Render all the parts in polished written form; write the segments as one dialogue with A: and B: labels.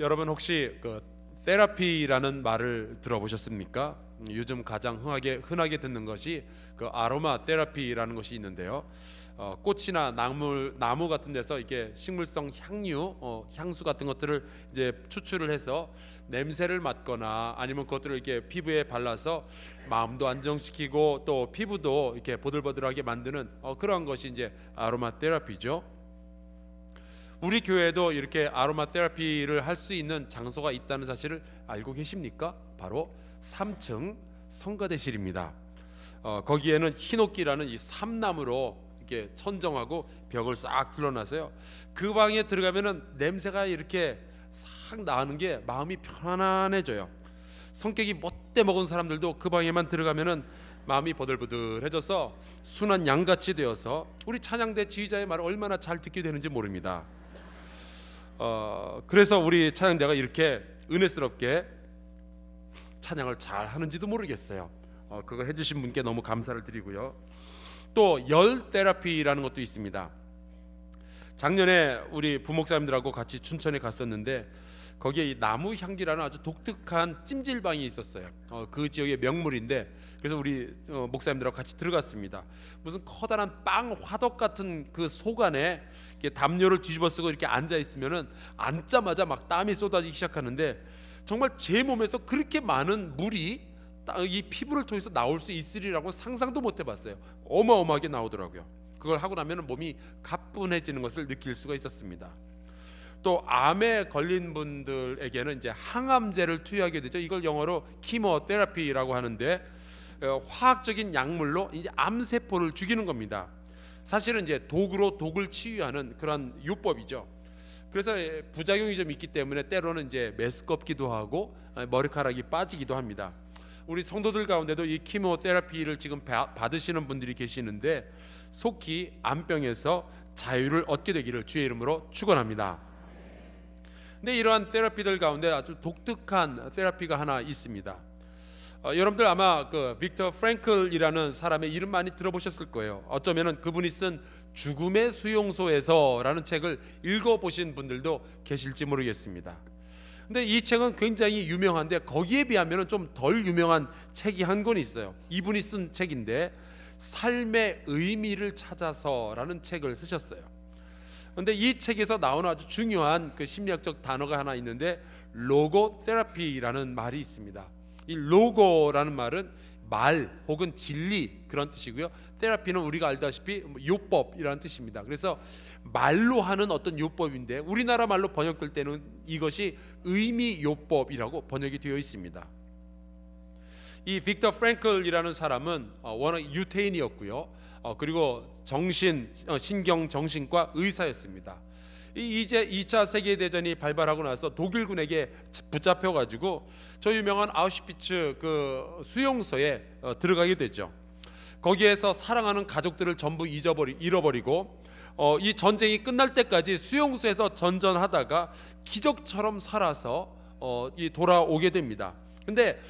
A: 여러분 혹시 그 테라피라는 말을 들어보셨습니까? 요즘 가장 흔하게 듣는 것이 그 아로마 테라피라는 것이 있는데요. 꽃이나 나무 같은 데서 이게 식물성 향수 같은 것들을 이제 추출을 해서 냄새를 맡거나 아니면 그것들을 이렇게 피부에 발라서 마음도 안정시키고 또 피부도 이렇게 보들보들하게 만드는 그러한 것이 이제 아로마 테라피죠. 우리 교회에도 이렇게 아로마 테라피를 할 수 있는 장소가 있다는 사실을 알고 계십니까? 바로 3층 성가대실입니다. 거기에는 히노키라는 이 삼나무로 이렇게 천정하고 벽을 싹 둘러놔서요. 그 방에 들어가면은 냄새가 이렇게 싹 나는 게 마음이 편안해져요. 성격이 못돼 먹은 사람들도 그 방에만 들어가면은 마음이 보들보들해져서 순한 양같이 되어서 우리 찬양대 지휘자의 말을 얼마나 잘 듣게 되는지 모릅니다. 그래서 우리 찬양대가 이렇게 은혜스럽게 찬양을 잘 하는지도 모르겠어요. 그거 해주신 분께 너무 감사를 드리고요. 또 열 테라피라는 것도 있습니다. 작년에 우리 부목사님들하고 같이 춘천에 갔었는데 거기에 이 나무 향기라는 아주 독특한 찜질방이 있었어요. 그 지역의 명물인데 그래서 우리 목사님들하고 같이 들어갔습니다. 무슨 커다란 빵 화덕 같은 그 속 안에 담요를 뒤집어쓰고 이렇게 앉아 있으면은 앉자마자 막 땀이 쏟아지기 시작하는데 정말 제 몸에서 그렇게 많은 물이 이 피부를 통해서 나올 수 있으리라고 상상도 못 해봤어요. 어마어마하게 나오더라고요. 그걸 하고 나면 몸이 가뿐해지는 것을 느낄 수가 있었습니다. 또 암에 걸린 분들에게는 이제 항암제를 투여하게 되죠. 이걸 영어로 키모테라피라고 하는데 화학적인 약물로 이제 암세포를 죽이는 겁니다. 사실은 이제 독으로 독을 치유하는 그런 요법이죠. 그래서 부작용이 좀 있기 때문에 때로는 이제 메스껍기도 하고 머리카락이 빠지기도 합니다. 우리 성도들 가운데도 이 키모테라피를 지금 받으시는 분들이 계시는데 속히 암병에서 자유를 얻게 되기를 주의 이름으로 축원합니다. 근데 이러한 테라피들 가운데 아주 독특한 테라피가 하나 있습니다. 여러분들 아마 그 빅터 프랭클이라는 사람의 이름 많이 들어보셨을 거예요. 어쩌면은 그분이 쓴 죽음의 수용소에서라는 책을 읽어보신 분들도 계실지 모르겠습니다. 근데 이 책은 굉장히 유명한데 거기에 비하면 좀 덜 유명한 책이 한 권 있어요. 이분이 쓴 책인데 삶의 의미를 찾아서라는 책을 쓰셨어요. 그런데 이 책에서 나오는 아주 중요한 그 심리학적 단어가 하나 있는데 로고 테라피라는 말이 있습니다. 이 로고라는 말은 말 혹은 진리 그런 뜻이고요. 테라피는 우리가 알다시피 요법이라는 뜻입니다. 그래서 말로 하는 어떤 요법인데 우리나라 말로 번역될 때는 이것이 의미 요법이라고 번역이 되어 있습니다. 이 빅터 프랭클이라는 사람은 워낙 유태인이었고요. 그리고 신경정신과 의사였습니다. 이제 2차 세계대전이 발발하고 나서 독일군에게 붙잡혀가지고 저 유명한 아우슈비츠 그 수용소에 들어가게 되죠. 거기에서 사랑하는 가족들을 전부 잃어버리고 이 전쟁이 끝날 때까지 수용소에서 전전하다가 기적처럼 살아서 돌아오게 됩니다. 근데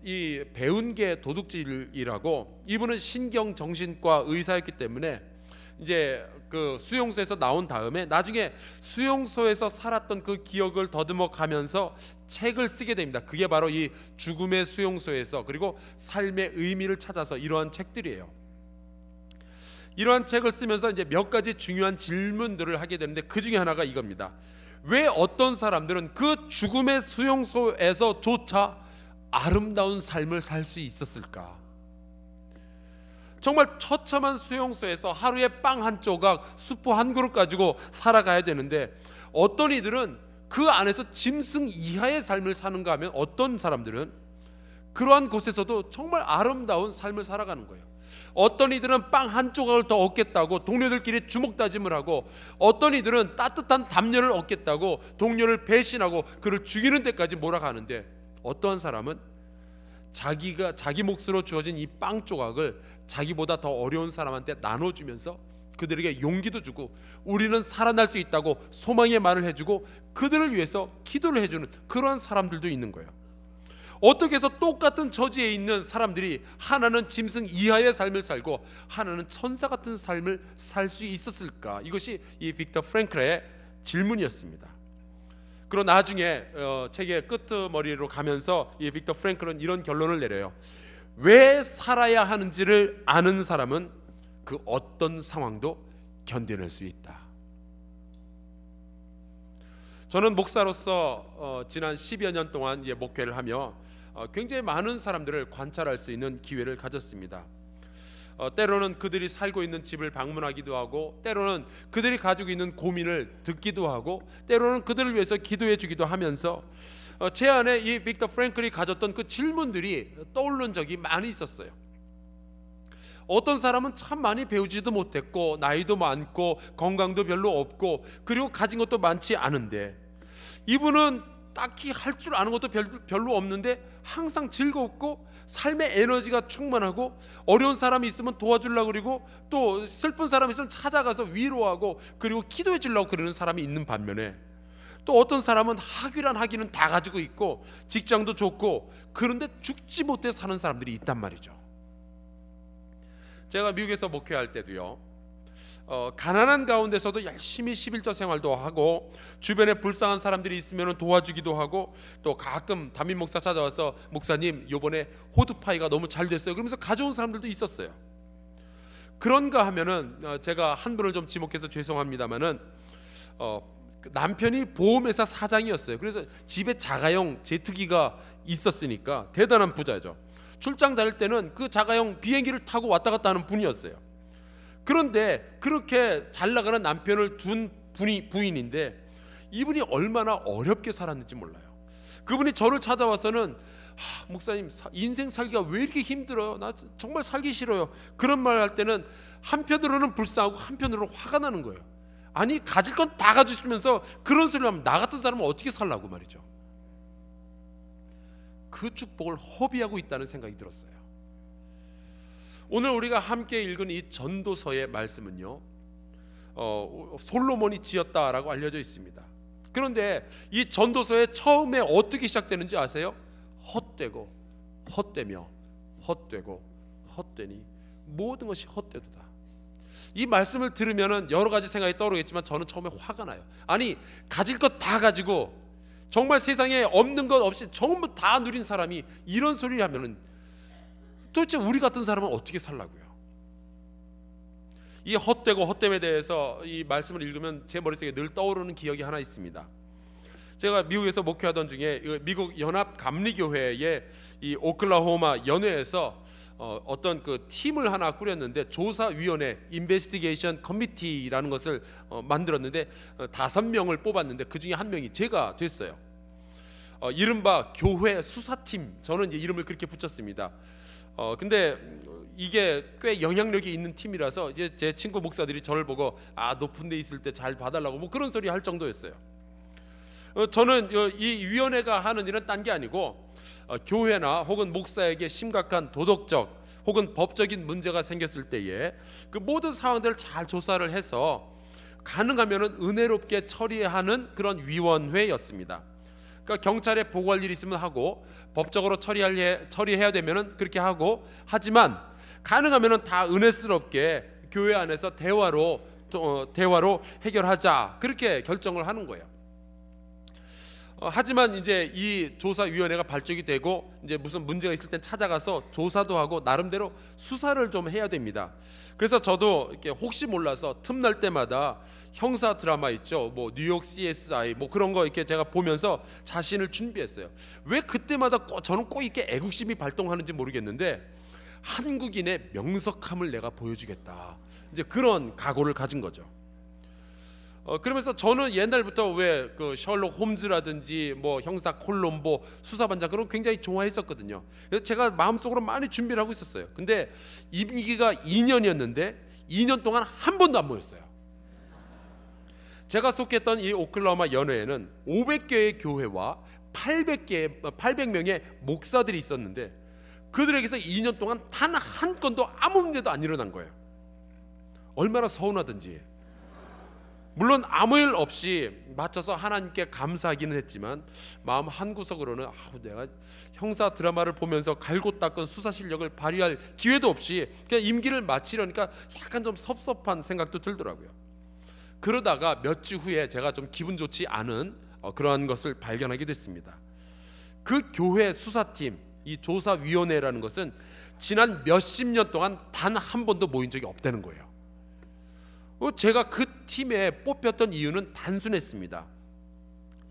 A: 이 배운 게 도둑질이라고 이분은 신경정신과 의사였기 때문에 이제 그 수용소에서 나온 다음에 나중에 수용소에서 살았던 그 기억을 더듬어 가면서 책을 쓰게 됩니다. 그게 바로 이 죽음의 수용소에서 그리고 삶의 의미를 찾아서 이러한 책들이에요. 이러한 책을 쓰면서 이제 몇 가지 중요한 질문들을 하게 되는데 그 중에 하나가 이겁니다. 왜 어떤 사람들은 그 죽음의 수용소에서조차 아름다운 삶을 살 수 있었을까? 정말 처참한 수용소에서 하루에 빵 한 조각, 수프 한 그릇 가지고 살아가야 되는데 어떤 이들은 그 안에서 짐승 이하의 삶을 사는가 하면 어떤 사람들은 그러한 곳에서도 정말 아름다운 삶을 살아가는 거예요. 어떤 이들은 빵 한 조각을 더 얻겠다고 동료들끼리 주먹다짐을 하고 어떤 이들은 따뜻한 담요를 얻겠다고 동료를 배신하고 그를 죽이는 데까지 몰아가는데 어떠한 사람은 자기 몫으로 주어진 이 빵 조각을 자기보다 더 어려운 사람한테 나눠주면서 그들에게 용기도 주고 우리는 살아날 수 있다고 소망의 말을 해주고 그들을 위해서 기도를 해주는 그런 사람들도 있는 거예요. 어떻게 해서 똑같은 처지에 있는 사람들이 하나는 짐승 이하의 삶을 살고 하나는 천사 같은 삶을 살 수 있었을까? 이것이 이 빅터 프랭클의 질문이었습니다. 그리고 나중에 책의 끄트머리로 가면서 이 빅터 프랭클은 이런 결론을 내려요. 왜 살아야 하는지를 아는 사람은 그 어떤 상황도 견뎌낼 수 있다. 저는 목사로서 지난 10여 년 동안 목회를 하며 굉장히 많은 사람들을 관찰할 수 있는 기회를 가졌습니다. 때로는 그들이 살고 있는 집을 방문하기도 하고, 때로는 그들이 가지고 있는 고민을 듣기도 하고, 때로는 그들을 위해서 기도해 주기도 하면서 제 안에 이 빅터 프랭클이 가졌던 그 질문들이 떠오른 적이 많이 있었어요. 어떤 사람은 참 많이 배우지도 못했고, 나이도 많고, 건강도 별로 없고, 그리고 가진 것도 많지 않은데, 이분은 딱히 할 줄 아는 것도 별로 없는데 항상 즐겁고 삶의 에너지가 충만하고, 어려운 사람이 있으면 도와주려고 그러고, 또 슬픈 사람이 있으면 찾아가서 위로하고 그리고 기도해 주려고 그러는 사람이 있는 반면에, 또 어떤 사람은 학위란 학위는 다 가지고 있고 직장도 좋고, 그런데 죽지 못해 사는 사람들이 있단 말이죠. 제가 미국에서 목회할 때도요, 가난한 가운데서도 열심히 11조 생활도 하고, 주변에 불쌍한 사람들이 있으면 도와주기도 하고, 또 가끔 담임 목사 찾아와서 목사님 요번에 호두파이가 너무 잘 됐어요 그러면서 가져온 사람들도 있었어요. 그런가 하면은 제가 한 분을 좀 지목해서 죄송합니다만은 남편이 보험회사 사장이었어요. 그래서 집에 자가용 제트기가 있었으니까 대단한 부자죠. 출장 다닐 때는 그 자가용 비행기를 타고 왔다 갔다 하는 분이었어요. 그런데 그렇게 잘 나가는 남편을 둔 부인인데, 이분이 얼마나 어렵게 살았는지 몰라요. 그분이 저를 찾아와서는 목사님, 인생 살기가 왜 이렇게 힘들어요? 나 정말 살기 싫어요. 그런 말 할 때는 한편으로는 불쌍하고 한편으로는 화가 나는 거예요. 아니, 가질 건 다 가지시면서 그런 소리를 하면 나 같은 사람은 어떻게 살라고 말이죠. 그 축복을 허비하고 있다는 생각이 들었어요. 오늘 우리가 함께 읽은 이 전도서의 말씀은요, 솔로몬이 지었다라고 알려져 있습니다. 그런데 이 전도서의 처음에 어떻게 시작되는지 아세요? 헛되고 헛되며 헛되고 헛되니 모든 것이 헛되도다. 이 말씀을 들으면 여러 가지 생각이 떠오르겠지만, 저는 처음에 화가 나요. 아니, 가질 것 다 가지고 정말 세상에 없는 것 없이 전부 다 누린 사람이 이런 소리를 하면은 도대체 우리 같은 사람은 어떻게 살라고요? 이 헛되고 헛됨에 대해서 이 말씀을 읽으면 제 머릿속에 늘 떠오르는 기억이 하나 있습니다. 제가 미국에서 목회하던 중에 미국 연합 감리교회의 이 오클라호마 연회에서 어떤 그 팀을 하나 꾸렸는데, 조사위원회 인베스티게이션 커미티라는 것을 만들었는데 5명을 뽑았는데 그 중에 한 명이 제가 됐어요. 이른바 교회 수사팀, 저는 이제 이름을 그렇게 붙였습니다. 근데 이게 꽤 영향력이 있는 팀이라서 이제 제 친구 목사들이 저를 보고 높은 데 있을 때 잘 봐달라고 뭐 그런 소리 할 정도였어요. 저는 이 위원회가 하는 일은 딴 게 아니고, 교회나 혹은 목사에게 심각한 도덕적 혹은 법적인 문제가 생겼을 때에 그 모든 상황들을 잘 조사를 해서 가능하면은 은혜롭게 처리하는 그런 위원회였습니다. 그러니까 경찰에 보고할 일이 있으면 하고, 법적으로 처리해야 되면은 그렇게 하고, 하지만 가능하면은 다 은혜스럽게 교회 안에서 대화로 해결하자, 그렇게 결정을 하는 거예요. 하지만 이제 이 조사위원회가 발족이 되고 이제 무슨 문제가 있을 땐 찾아가서 조사도 하고 나름대로 수사를 좀 해야 됩니다. 그래서 저도 이렇게 혹시 몰라서 틈날 때마다 형사 드라마 있죠, 뭐 뉴욕 CSI 뭐 그런 거 이렇게 제가 보면서 자신을 준비했어요. 왜 그때마다 저는 꼭 이렇게 애국심이 발동하는지 모르겠는데, 한국인의 명석함을 내가 보여주겠다, 이제 그런 각오를 가진 거죠. 그러면서 저는 옛날부터 왜 그 셜록 홈즈라든지 뭐 형사 콜롬보, 수사반장 그런 거 굉장히 좋아했었거든요. 그래서 제가 마음속으로 많이 준비를 하고 있었어요. 근데 임기가 2년이었는데 2년 동안 한 번도 안 모였어요. 제가 속했던 이 오클라호마 연회에는 500개의 교회와 800명의 목사들이 있었는데, 그들에게서 2년 동안 단 한 건도 아무 문제도 안 일어난 거예요. 얼마나 서운하든지. 물론 아무 일 없이 맞춰서 하나님께 감사하기는 했지만, 마음 한구석으로는 내가 형사 드라마를 보면서 갈고 닦은 수사 실력을 발휘할 기회도 없이 그냥 임기를 마치려니까 약간 좀 섭섭한 생각도 들더라고요. 그러다가 몇 주 후에 제가 좀 기분 좋지 않은 그러한 것을 발견하게 됐습니다. 그 교회 수사팀, 이 조사위원회라는 것은 지난 몇십 년 동안 단 한 번도 모인 적이 없다는 거예요. 제가 그 팀에 뽑혔던 이유는 단순했습니다.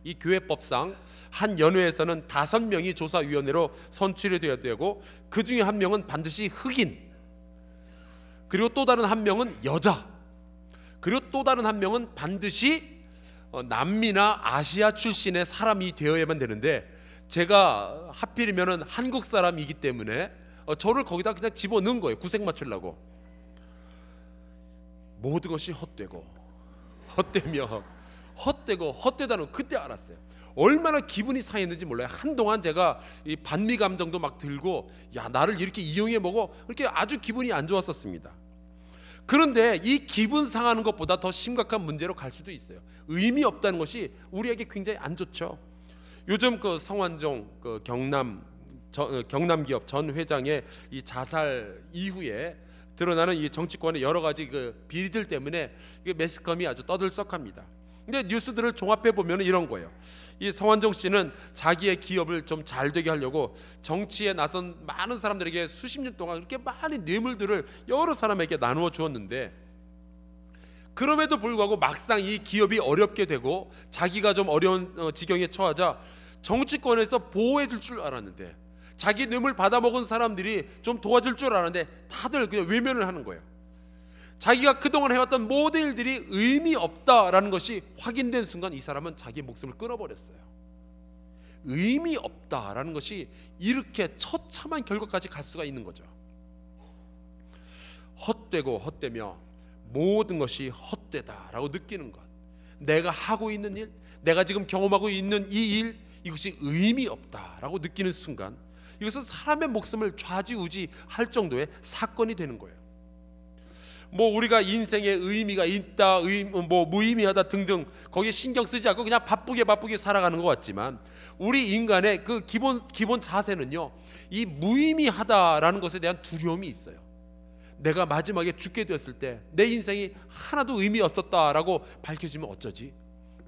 A: 이 교회법상 한 연회에서는 5명이 조사위원회로 선출이 되어야 되고, 그 중에 한 명은 반드시 흑인, 그리고 또 다른 한 명은 여자, 그리고 또 다른 한 명은 반드시 남미나 아시아 출신의 사람이 되어야만 되는데, 제가 하필이면 한국 사람이기 때문에 저를 거기다 그냥 집어넣은 거예요. 구색 맞추려고. 모든 것이 헛되고 헛되며 헛되고 헛되다는 걸 그때 알았어요. 얼마나 기분이 상했는지 몰라요. 한동안 제가 이 반미 감정도 막 들고, 야, 나를 이렇게 이용해 먹어, 이렇게 아주 기분이 안 좋았었습니다. 그런데 이 기분 상하는 것보다 더 심각한 문제로 갈 수도 있어요. 의미 없다는 것이 우리에게 굉장히 안 좋죠. 요즘 그 성완종 그 경남 기업 전 회장의 이 자살 이후에 드러나는 이 정치권의 여러 가지 그 비리들 때문에 매스컴이 아주 떠들썩합니다. 근데 뉴스들을 종합해 보면 이런 거예요. 이 성완종 씨는 자기의 기업을 좀 잘 되게 하려고 정치에 나선 많은 사람들에게 수십 년 동안 그렇게 많은 뇌물들을 여러 사람에게 나누어 주었는데, 그럼에도 불구하고 막상 이 기업이 어렵게 되고 자기가 좀 어려운 지경에 처하자 정치권에서 보호해 줄 줄 알았는데, 자기 뇌물 받아먹은 사람들이 좀 도와줄 줄 알았는데 다들 그냥 외면을 하는 거예요. 자기가 그동안 해왔던 모든 일들이 의미 없다라는 것이 확인된 순간 이 사람은 자기 목숨을 끊어버렸어요. 의미 없다라는 것이 이렇게 처참한 결과까지 갈 수가 있는 거죠. 헛되고 헛되며 모든 것이 헛되다라고 느끼는 것, 내가 하고 있는 일, 내가 지금 경험하고 있는 이 일, 이것이 의미 없다라고 느끼는 순간 이것은 사람의 목숨을 좌지우지할 정도의 사건이 되는 거예요. 뭐 우리가 인생에 의미가 있다, 뭐 무의미하다 등등 거기에 신경 쓰지 않고 그냥 바쁘게 살아가는 것 같지만, 우리 인간의 그 기본 자세는요, 이 무의미하다라는 것에 대한 두려움이 있어요. 내가 마지막에 죽게 되었을 때 내 인생이 하나도 의미 없었다라고 밝혀지면 어쩌지?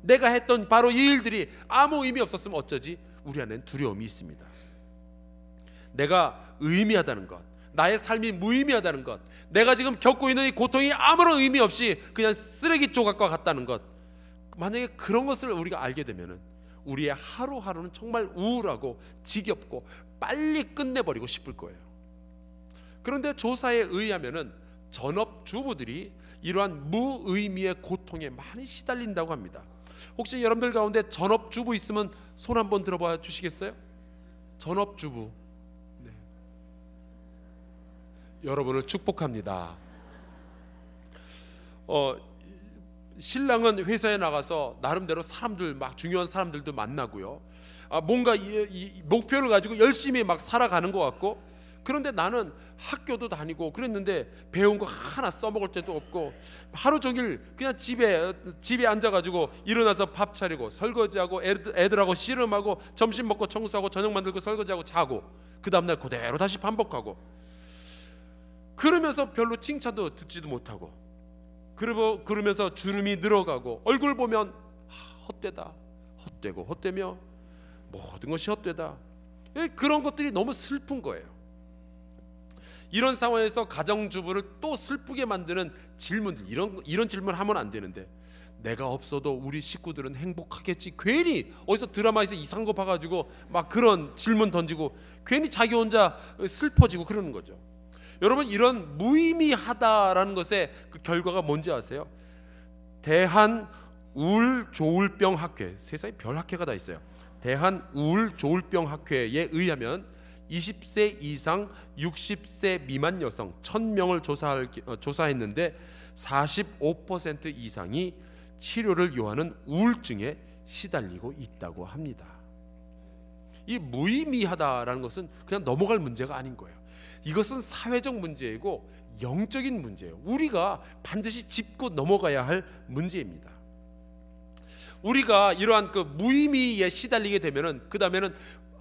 A: 내가 했던 바로 이 일들이 아무 의미 없었으면 어쩌지? 우리 안에는 두려움이 있습니다. 내가 의미하다는 것, 나의 삶이 무의미하다는 것, 내가 지금 겪고 있는 이 고통이 아무런 의미 없이 그냥 쓰레기 조각과 같다는 것, 만약에 그런 것을 우리가 알게 되면 우리의 하루하루는 정말 우울하고 지겹고 빨리 끝내버리고 싶을 거예요. 그런데 조사에 의하면 전업주부들이 이러한 무의미의 고통에 많이 시달린다고 합니다. 혹시 여러분들 가운데 전업주부 있으면 손 한번 들어봐 주시겠어요? 전업주부, 네. 여러분을 축복합니다. 신랑은 회사에 나가서 나름대로 사람들 막 중요한 사람들도 만나고요. 뭔가 이 목표를 가지고 열심히 막 살아가는 것 같고, 그런데 나는 학교도 다니고 그랬는데 배운 거 하나 써먹을 때도 없고, 하루 종일 그냥 집에 앉아가지고 일어나서 밥 차리고 설거지하고 애들하고 씨름하고 점심 먹고 청소하고 저녁 만들고 설거지하고 자고 그 다음날 그대로 다시 반복하고, 그러면서 별로 칭찬도 듣지도 못하고, 그러면서 주름이 늘어가고, 얼굴 보면 헛되다, 헛되고 헛되며 모든 것이 헛되다, 그런 것들이 너무 슬픈 거예요. 이런 상황에서 가정주부를 또 슬프게 만드는 질문들, 이런 질문을 하면 안 되는데, 내가 없어도 우리 식구들은 행복하겠지, 괜히 어디서 드라마에서 이상한 거 봐가지고 막 그런 질문 던지고 괜히 자기 혼자 슬퍼지고 그러는 거죠. 여러분, 이런 무의미하다라는 것의 그 결과가 뭔지 아세요? 대한우울조울병학회, 세상에 별 학회가 다 있어요. 대한우울조울병학회에 의하면 20세 이상 60세 미만 여성 1000명을 조사했는데 45% 이상이 치료를 요하는 우울증에 시달리고 있다고 합니다. 이 무의미하다라는 것은 그냥 넘어갈 문제가 아닌 거예요. 이것은 사회적 문제이고 영적인 문제예요. 우리가 반드시 짚고 넘어가야 할 문제입니다. 우리가 이러한 그 무의미에 시달리게 되면은 그 다음에는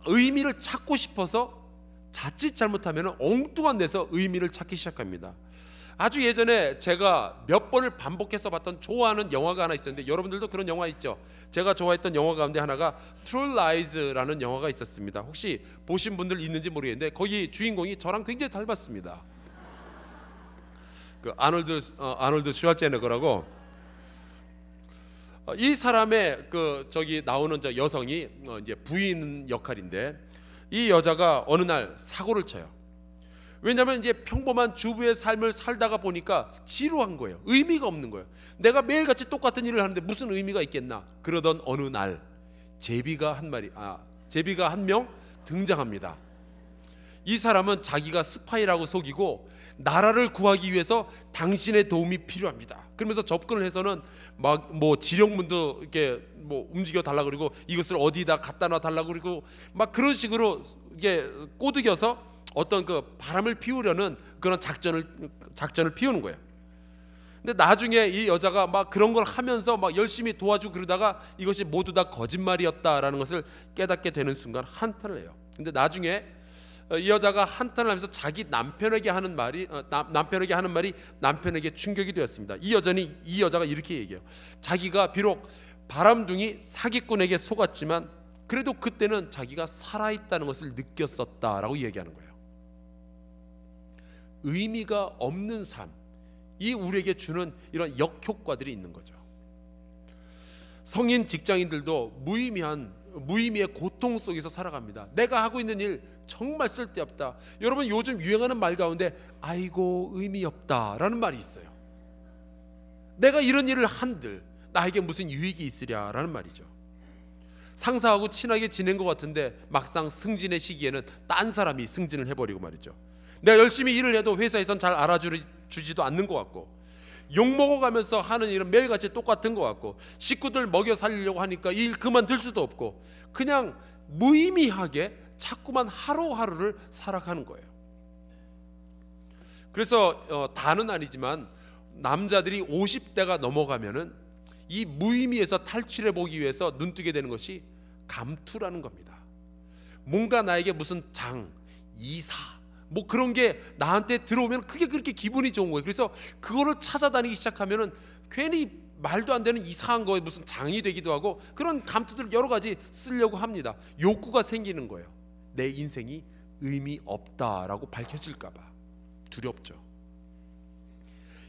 A: 의미를 찾고 싶어서 자칫 잘못하면 엉뚱한 데서 의미를 찾기 시작합니다. 아주 예전에 제가 몇 번을 반복해서 봤던 좋아하는 영화가 하나 있었는데, 여러분들도 그런 영화 있죠? 제가 좋아했던 영화 가운데 하나가 True Lies라는 영화가 있었습니다. 혹시 보신 분들 있는지 모르겠는데 거기 주인공이 저랑 굉장히 닮았습니다. 그 아놀드 슈왈제네거라고. 이 사람의 그 저기 나오는 저 여성이 이제 부인 역할인데, 이 여자가 어느 날 사고를 쳐요. 왜냐하면 이제 평범한 주부의 삶을 살다가 보니까 지루한 거예요. 의미가 없는 거예요. 내가 매일같이 똑같은 일을 하는데 무슨 의미가 있겠나. 그러던 어느 날 제비가 한 명 등장합니다. 이 사람은 자기가 스파이라고 속이고 나라를 구하기 위해서 당신의 도움이 필요합니다. 그러면서 접근을 해서는 막 뭐 지령문도 이렇게 뭐 움직여 달라 그러고 이것을 어디다 갖다 놔 달라 그러고 막 그런 식으로 이게 꼬드겨서 어떤 그 바람을 피우려는 그런 작전을 피우는 거예요. 근데 나중에 이 여자가 막 그런 걸 하면서 막 열심히 도와주고 그러다가 이것이 모두 다 거짓말이었다라는 것을 깨닫게 되는 순간 한탄을 해요. 근데 나중에 이 여자가 한탄을 하면서 자기 남편에게 하는 말이 남편에게 충격이 되었습니다. 이 여자가 이렇게 얘기해요. 자기가 비록 바람둥이 사기꾼에게 속았지만 그래도 그때는 자기가 살아있다는 것을 느꼈었다라고 얘기하는 거예요. 의미가 없는 삶, 이 우리에게 주는 이런 역효과들이 있는 거죠. 성인 직장인들도 무의미의 고통 속에서 살아갑니다. 내가 하고 있는 일 정말 쓸데없다. 여러분, 요즘 유행하는 말 가운데 아이고 의미 없다라는 말이 있어요. 내가 이런 일을 한들 나에게 무슨 유익이 있으랴라는 말이죠. 상사하고 친하게 지낸 것 같은데 막상 승진의 시기에는 딴 사람이 승진을 해버리고 말이죠. 내가 열심히 일을 해도 회사에선 잘 알아주지도 않는 것 같고, 욕먹어가면서 하는 일은 매일같이 똑같은 것 같고, 식구들 먹여 살리려고 하니까 일 그만둘 수도 없고, 그냥 무의미하게 자꾸만 하루하루를 살아가는 거예요. 그래서 다는 아니지만 남자들이 50대가 넘어가면은 이 무의미에서 탈출해 보기 위해서 눈뜨게 되는 것이 감투라는 겁니다. 뭔가 나에게 무슨 장, 이사 뭐 그런 게 나한테 들어오면 그게 그렇게 기분이 좋은 거예요. 그래서 그거를 찾아다니기 시작하면은 괜히 말도 안 되는 이상한 거에 무슨 장이 되기도 하고, 그런 감투들 여러 가지 쓰려고 합니다. 욕구가 생기는 거예요. 내 인생이 의미 없다라고 밝혀질까 봐 두렵죠.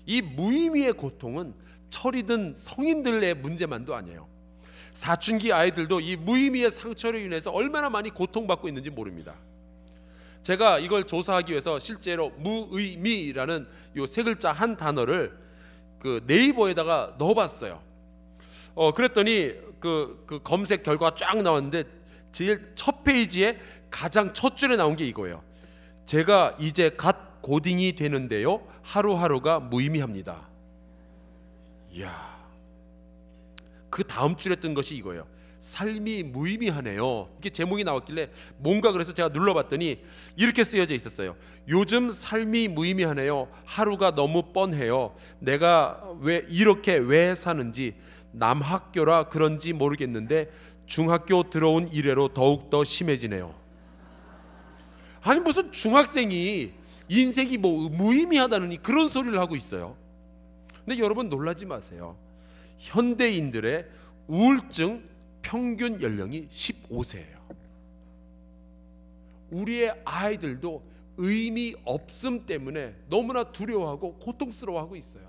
A: 이 무의미의 고통은 철이 든 성인들의 문제만도 아니에요. 사춘기 아이들도 이 무의미의 상처로 인해서 얼마나 많이 고통받고 있는지 모릅니다. 제가 이걸 조사하기 위해서 실제로 무의미라는 요 세 글자 한 단어를 그 네이버에다가 넣어봤어요. 그랬더니 그 검색 결과가 쫙 나왔는데 제일 첫 페이지에 가장 첫 줄에 나온 게 이거예요. 제가 이제 갓 고딩이 되는데요, 하루하루가 무의미합니다. 이야, 그 다음 줄에 뜬 것이 이거예요. 삶이 무의미하네요. 이렇게 제목이 나왔길래 뭔가 그래서 제가 눌러봤더니 이렇게 쓰여져 있었어요. 요즘 삶이 무의미하네요. 하루가 너무 뻔해요. 내가 왜 사는지, 남학교라 그런지 모르겠는데 중학교 들어온 이래로 더욱더 심해지네요. 아니 무슨 중학생이 인생이 뭐 무의미하다느니 그런 소리를 하고 있어요. 근데 여러분 놀라지 마세요. 현대인들의 우울증 평균 연령이 15세예요. 우리의 아이들도 의미 없음 때문에 너무나 두려워하고 고통스러워하고 있어요.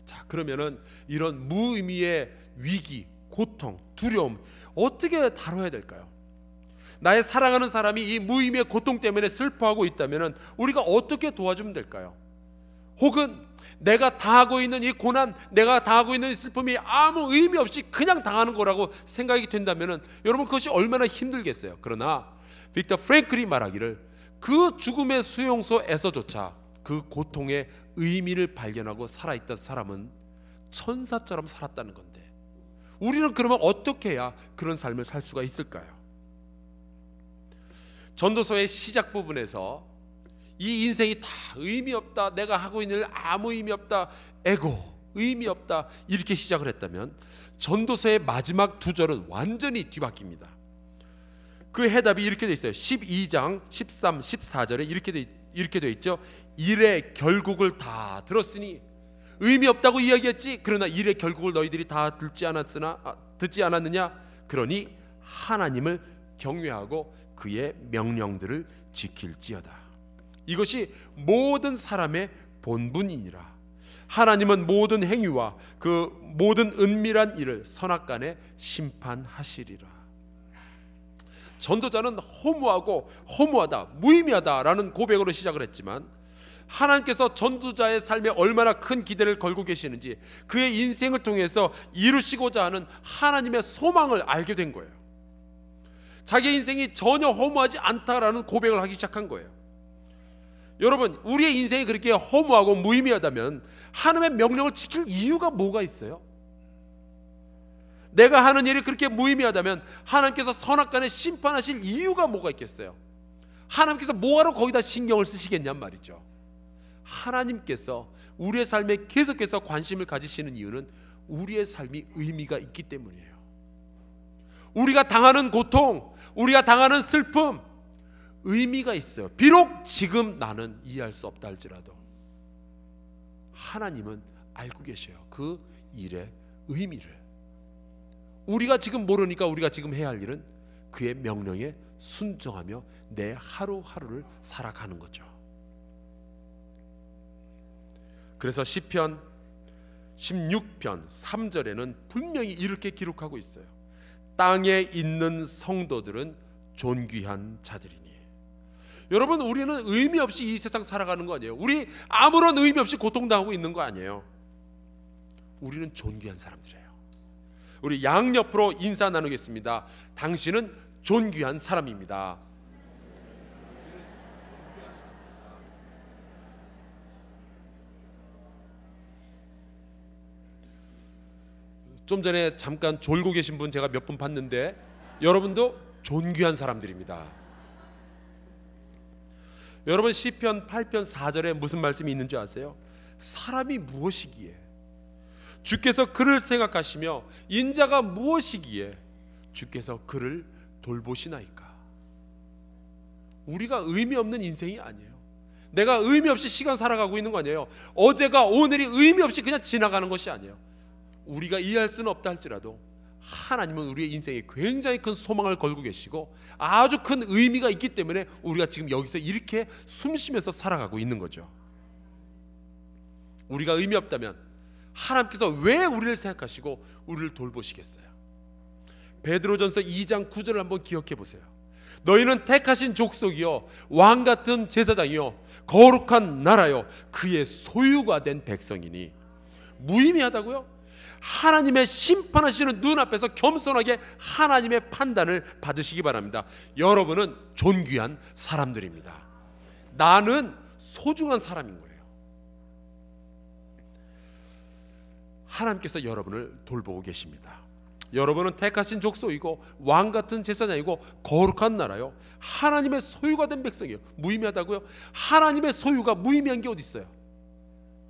A: 자, 그러면은 이런 무의미의 위기, 고통, 두려움 어떻게 다뤄야 될까요? 나의 사랑하는 사람이 이 무의미의 고통 때문에 슬퍼하고 있다면은 우리가 어떻게 도와주면 될까요? 혹은 내가 당하고 있는 이 고난, 내가 당하고 있는 이 슬픔이 아무 의미 없이 그냥 당하는 거라고 생각이 된다면은 여러분 그것이 얼마나 힘들겠어요. 그러나 빅터 프랭클이 말하기를 그 죽음의 수용소에서조차 그 고통의 의미를 발견하고 살아있던 사람은 천사처럼 살았다는 건데, 우리는 그러면 어떻게 해야 그런 삶을 살 수가 있을까요? 전도서의 시작 부분에서 이 인생이 다 의미 없다, 내가 하고 있는 일 아무 의미 없다, 에고 의미 없다, 이렇게 시작을 했다면 전도서의 마지막 두 절은 완전히 뒤바뀝니다. 그 해답이 이렇게 돼 있어요. 12장 13, 14절에 이렇게 돼 있죠. 일의 결국을 다 들었으니 의미 없다고 이야기했지. 그러나 일의 결국을 너희들이 다 듣지 않았느냐. 그러니 하나님을 경외하고 그의 명령들을 지킬지어다. 이것이 모든 사람의 본분이니라. 하나님은 모든 행위와 그 모든 은밀한 일을 선악간에 심판하시리라. 전도자는 허무하다, 무의미하다라는 고백으로 시작을 했지만 하나님께서 전도자의 삶에 얼마나 큰 기대를 걸고 계시는지, 그의 인생을 통해서 이루시고자 하는 하나님의 소망을 알게 된 거예요. 자기 인생이 전혀 허무하지 않다라는 고백을 하기 시작한 거예요. 여러분, 우리의 인생이 그렇게 허무하고 무의미하다면 하나님의 명령을 지킬 이유가 뭐가 있어요? 내가 하는 일이 그렇게 무의미하다면 하나님께서 선악간에 심판하실 이유가 뭐가 있겠어요? 하나님께서 뭐하러 거기다 신경을 쓰시겠냔 말이죠. 하나님께서 우리의 삶에 계속해서 관심을 가지시는 이유는 우리의 삶이 의미가 있기 때문이에요. 우리가 당하는 고통, 우리가 당하는 슬픔, 의미가 있어요. 비록 지금 나는 이해할 수 없다 할지라도 하나님은 알고 계셔요. 그 일의 의미를. 우리가 지금 모르니까 우리가 지금 해야 할 일은 그의 명령에 순종하며 내 하루하루를 살아가는 거죠. 그래서 시편 16편 3절에는 분명히 이렇게 기록하고 있어요. 땅에 있는 성도들은 존귀한 자들이니. 여러분, 우리는 의미 없이 이 세상 살아가는 거 아니에요. 우리 아무런 의미 없이 고통당하고 있는 거 아니에요. 우리는 존귀한 사람들이에요. 우리 양옆으로 인사 나누겠습니다. 당신은 존귀한 사람입니다. 좀 전에 잠깐 졸고 계신 분 제가 몇 분 봤는데 여러분도 존귀한 사람들입니다. 여러분, 시편 8편 4절에 무슨 말씀이 있는 줄 아세요? 사람이 무엇이기에 주께서 그를 생각하시며 인자가 무엇이기에 주께서 그를 돌보시나이까. 우리가 의미 없는 인생이 아니에요. 내가 의미 없이 시간 살아가고 있는 거 아니에요. 어제가 오늘이 의미 없이 그냥 지나가는 것이 아니에요. 우리가 이해할 수는 없다 할지라도 하나님은 우리의 인생에 굉장히 큰 소망을 걸고 계시고 아주 큰 의미가 있기 때문에 우리가 지금 여기서 이렇게 숨쉬면서 살아가고 있는 거죠. 우리가 의미 없다면 하나님께서 왜 우리를 생각하시고 우리를 돌보시겠어요? 베드로전서 2장 9절을 한번 기억해 보세요. 너희는 택하신 족속이요 왕같은 제사장이요 거룩한 나라요 그의 소유가 된 백성이니. 무의미하다고요? 하나님의 심판하시는 눈앞에서 겸손하게 하나님의 판단을 받으시기 바랍니다. 여러분은 존귀한 사람들입니다. 나는 소중한 사람인 거예요. 하나님께서 여러분을 돌보고 계십니다. 여러분은 택하신 족속이고 왕같은 제사장이고 거룩한 나라요 하나님의 소유가 된 백성이에요. 무의미하다고요? 하나님의 소유가 무의미한 게 어디 있어요?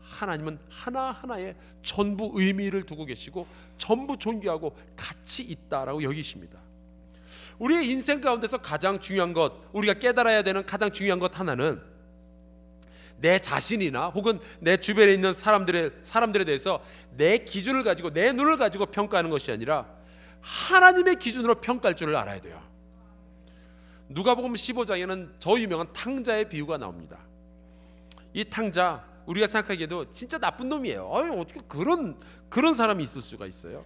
A: 하나님은 하나하나에 전부 의미를 두고 계시고 전부 존귀하고 가치 있다라고 여기십니다. 우리의 인생 가운데서 가장 중요한 것, 우리가 깨달아야 되는 가장 중요한 것 하나는 내 자신이나 혹은 내 주변에 있는 사람들에 대해서 내 기준을 가지고 내 눈을 가지고 평가하는 것이 아니라 하나님의 기준으로 평가할 줄을 알아야 돼요. 누가복음 15장에는 저 유명한 탕자의 비유가 나옵니다. 이 탕자, 우리가 생각하기에도 진짜 나쁜 놈이에요. 어떻게 그런 사람이 있을 수가 있어요?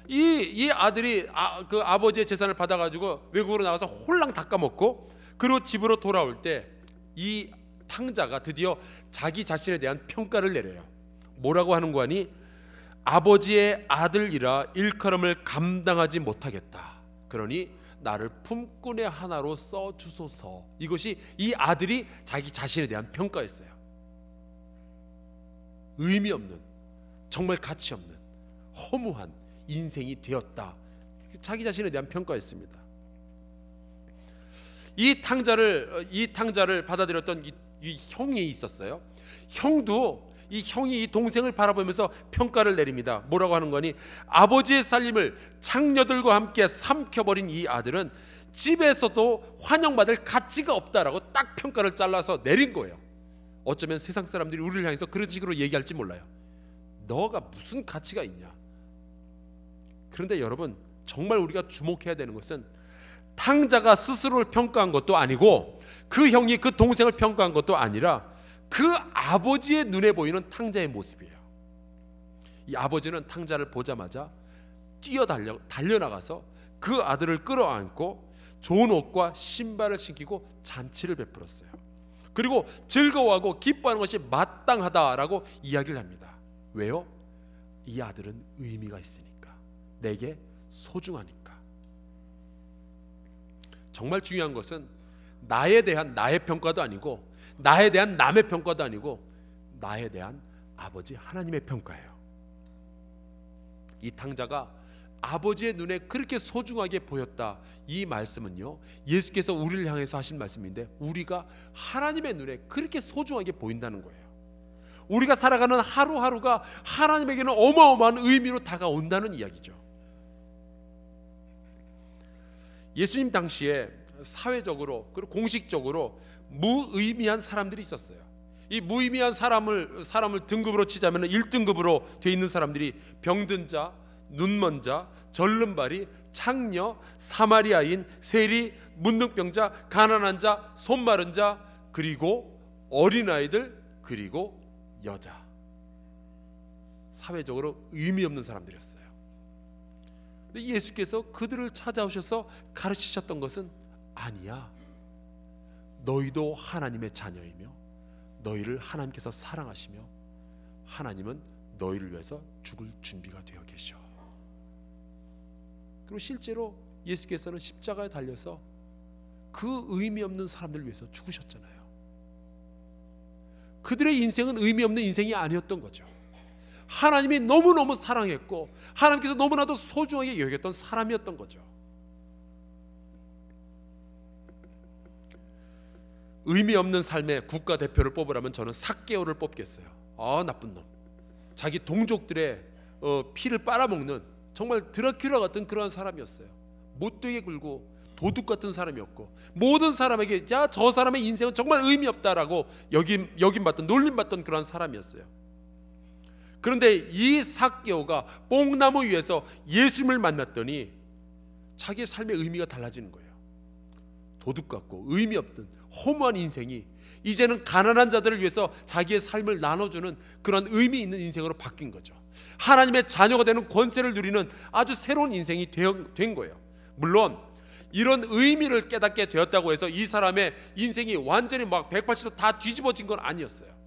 A: 이 아들이 그 아버지의 재산을 받아가지고 외국으로 나가서 홀랑 닦아먹고 그리고 집으로 돌아올 때 이 탕자가 드디어 자기 자신에 대한 평가를 내려요. 뭐라고 하는 거 아니? 아버지의 아들이라 일컬음을 감당하지 못하겠다. 그러니 나를 품꾼의 하나로 써주소서. 이것이 이 아들이 자기 자신에 대한 평가였어요. 의미 없는, 정말 가치 없는 허무한 인생이 되었다. 자기 자신에 대한 평가였습니다. 이 탕자를 받아들였던 이 형이 있었어요. 형도 이 형이 이 동생을 바라보면서 평가를 내립니다. 뭐라고 하는 거니? 아버지의 살림을 장녀들과 함께 삼켜버린 이 아들은 집에서도 환영받을 가치가 없다라고 딱 평가를 잘라서 내린 거예요. 어쩌면 세상 사람들이 우리를 향해서 그런 식으로 얘기할지 몰라요. 너가 무슨 가치가 있냐. 그런데 여러분, 정말 우리가 주목해야 되는 것은 탕자가 스스로를 평가한 것도 아니고 그 형이 그 동생을 평가한 것도 아니라 그 아버지의 눈에 보이는 탕자의 모습이에요. 이 아버지는 탕자를 보자마자 달려나가서 그 아들을 끌어안고 좋은 옷과 신발을 신기고 잔치를 베풀었어요. 그리고 즐거워하고 기뻐하는 것이 마땅하다라고 이야기를 합니다. 왜요? 이 아들은 의미가 있으니까, 내게 소중하니까. 정말 중요한 것은 나에 대한 나의 평가도 아니고, 나에 대한 남의 평가도 아니고, 나에 대한 아버지 하나님의 평가예요. 이 탕자가 아버지의 눈에 그렇게 소중하게 보였다. 이 말씀은요, 예수께서 우리를 향해서 하신 말씀인데, 우리가 하나님의 눈에 그렇게 소중하게 보인다는 거예요. 우리가 살아가는 하루하루가 하나님에게는 어마어마한 의미로 다가온다는 이야기죠. 예수님 당시에 사회적으로 그리고 공식적으로 무의미한 사람들이 있었어요. 이 무의미한 사람을 등급으로 치자면 1등급으로 되어 있는 사람들이 병든 자, 눈먼 자, 절름발이, 창녀, 사마리아인, 세리, 문둥병자, 가난한 자, 손 마른 자, 그리고 어린아이들, 그리고 여자. 사회적으로 의미 없는 사람들이었어요. 근데 예수께서 그들을 찾아오셔서 가르치셨던 것은, 아니야, 너희도 하나님의 자녀이며 너희를 하나님께서 사랑하시며 하나님은 너희를 위해서 죽을 준비가 되어 계셔. 그리고 실제로 예수께서는 십자가에 달려서 그 의미 없는 사람들을 위해서 죽으셨잖아요. 그들의 인생은 의미 없는 인생이 아니었던 거죠. 하나님이 너무너무 사랑했고 하나님께서 너무나도 소중하게 여겼던 사람이었던 거죠. 의미 없는 삶의 국가대표를 뽑으라면 저는 삭개오를 뽑겠어요. 나쁜 놈. 자기 동족들의 피를 빨아먹는 정말 드라큘라 같은 그런 사람이었어요. 못되게 굴고 도둑 같은 사람이었고, 모든 사람에게 야, 저 사람의 인생은 정말 의미 없다라고 여김받던, 놀림받던 그런 사람이었어요. 그런데 이 삭개오가 뽕나무 위에서 예수님을 만났더니 자기의 삶의 의미가 달라지는 거예요. 도둑 같고 의미 없던 허무한 인생이 이제는 가난한 자들을 위해서 자기의 삶을 나눠주는 그런 의미 있는 인생으로 바뀐 거죠. 하나님의 자녀가 되는 권세를 누리는 아주 새로운 인생이 된 거예요. 물론 이런 의미를 깨닫게 되었다고 해서 이 사람의 인생이 완전히 막 180도 다 뒤집어진 건 아니었어요.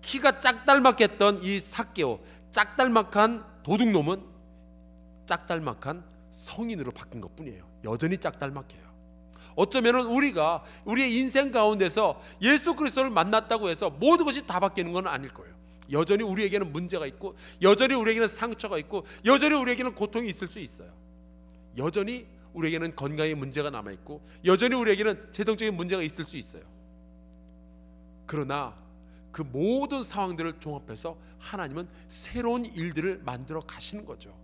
A: 키가 짝달막했던 이 삭개오, 짝달막한 도둑놈은 짝달막한 성인으로 바뀐 것뿐이에요. 여전히 짝달막해요. 어쩌면 우리가 우리의 인생 가운데서 예수 그리스도를 만났다고 해서 모든 것이 다 바뀌는 건 아닐 거예요. 여전히 우리에게는 문제가 있고, 여전히 우리에게는 상처가 있고, 여전히 우리에게는 고통이 있을 수 있어요. 여전히 우리에게는 건강의 문제가 남아있고, 여전히 우리에게는 재정적인 문제가 있을 수 있어요. 그러나 그 모든 상황들을 종합해서 하나님은 새로운 일들을 만들어 가시는 거죠.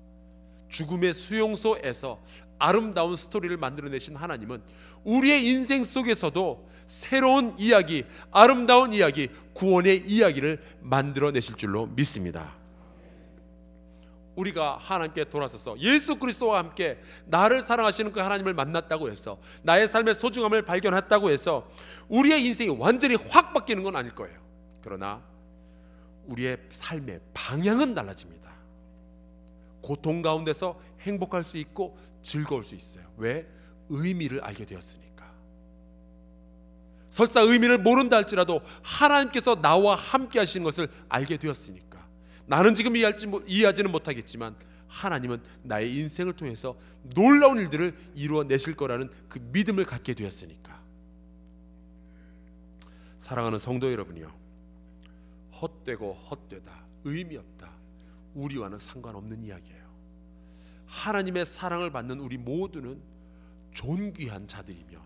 A: 죽음의 수용소에서 아름다운 스토리를 만들어내신 하나님은 우리의 인생 속에서도 새로운 이야기, 아름다운 이야기, 구원의 이야기를 만들어내실 줄로 믿습니다. 우리가 하나님께 돌아서서 예수 그리스도와 함께 나를 사랑하시는 그 하나님을 만났다고 해서, 나의 삶의 소중함을 발견했다고 해서 우리의 인생이 완전히 확 바뀌는 건 아닐 거예요. 그러나 우리의 삶의 방향은 달라집니다. 고통 가운데서 행복할 수 있고 즐거울 수 있어요. 왜? 의미를 알게 되었으니까. 설사 의미를 모른다 할지라도 하나님께서 나와 함께 하시는 것을 알게 되었으니까. 나는 지금 이해하지는 못하겠지만 하나님은 나의 인생을 통해서 놀라운 일들을 이루어내실 거라는 그 믿음을 갖게 되었으니까. 사랑하는 성도 여러분이요, 헛되고 헛되다, 의미 없다, 우리와는 상관없는 이야기예요. 하나님의 사랑을 받는 우리 모두는 존귀한 자들이며,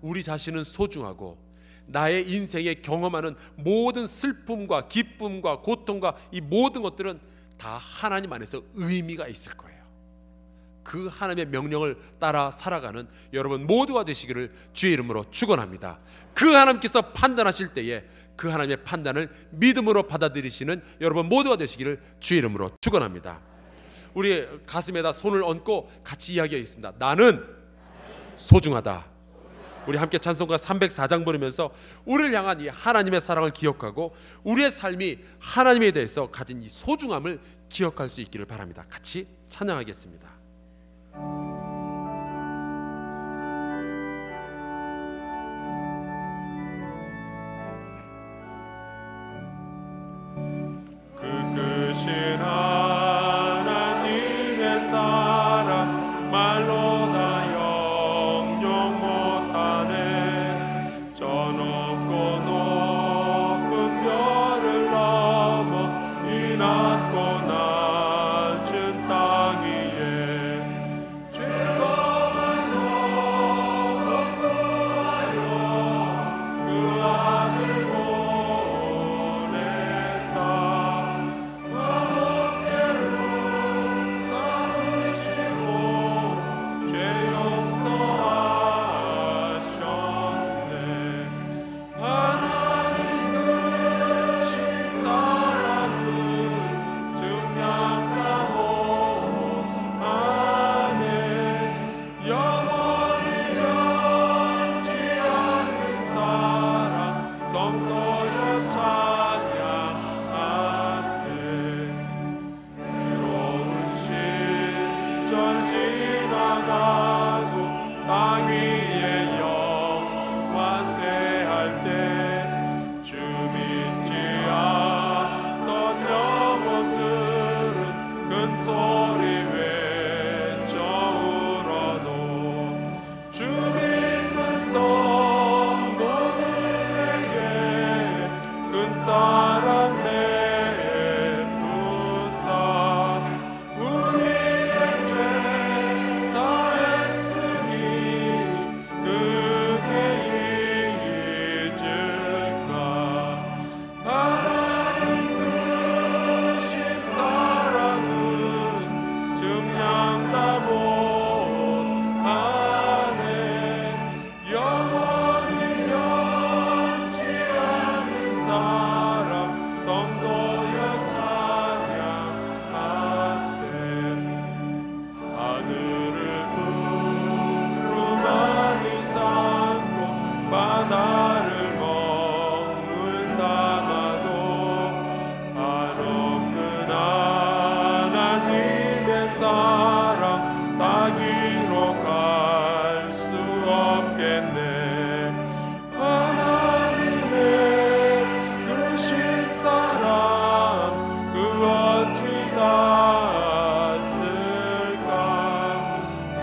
A: 우리 자신은 소중하고, 나의 인생에 경험하는 모든 슬픔과 기쁨과 고통과 이 모든 것들은 다 하나님 안에서 의미가 있을 거예요. 그 하나님의 명령을 따라 살아가는 여러분 모두가 되시기를 주의 이름으로 축원합니다. 그 하나님께서 판단하실 때에 그 하나님의 판단을 믿음으로 받아들이시는 여러분 모두가 되시기를 주의 이름으로 축원합니다. 우리 가슴에다 손을 얹고 같이 이야기하겠습니다. 나는 소중하다. 우리 함께 찬송가 304장 부르면서 우리를 향한 이 하나님의 사랑을 기억하고 우리의 삶이 하나님에 대해서 가진 이 소중함을 기억할 수 있기를 바랍니다. 같이 찬양하겠습니다.
B: 크신 하나님의 사랑 말로 다 영영 못하네. 저 높고 높은 별을 넘어 이 낮고 낮은 땅 위에 즐거운 영원 구하여 그 아들 보내사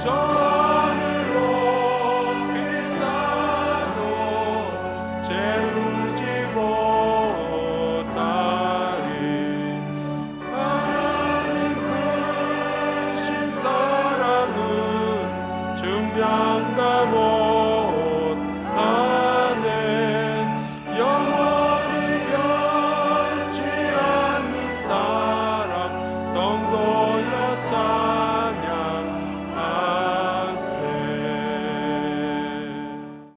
B: 저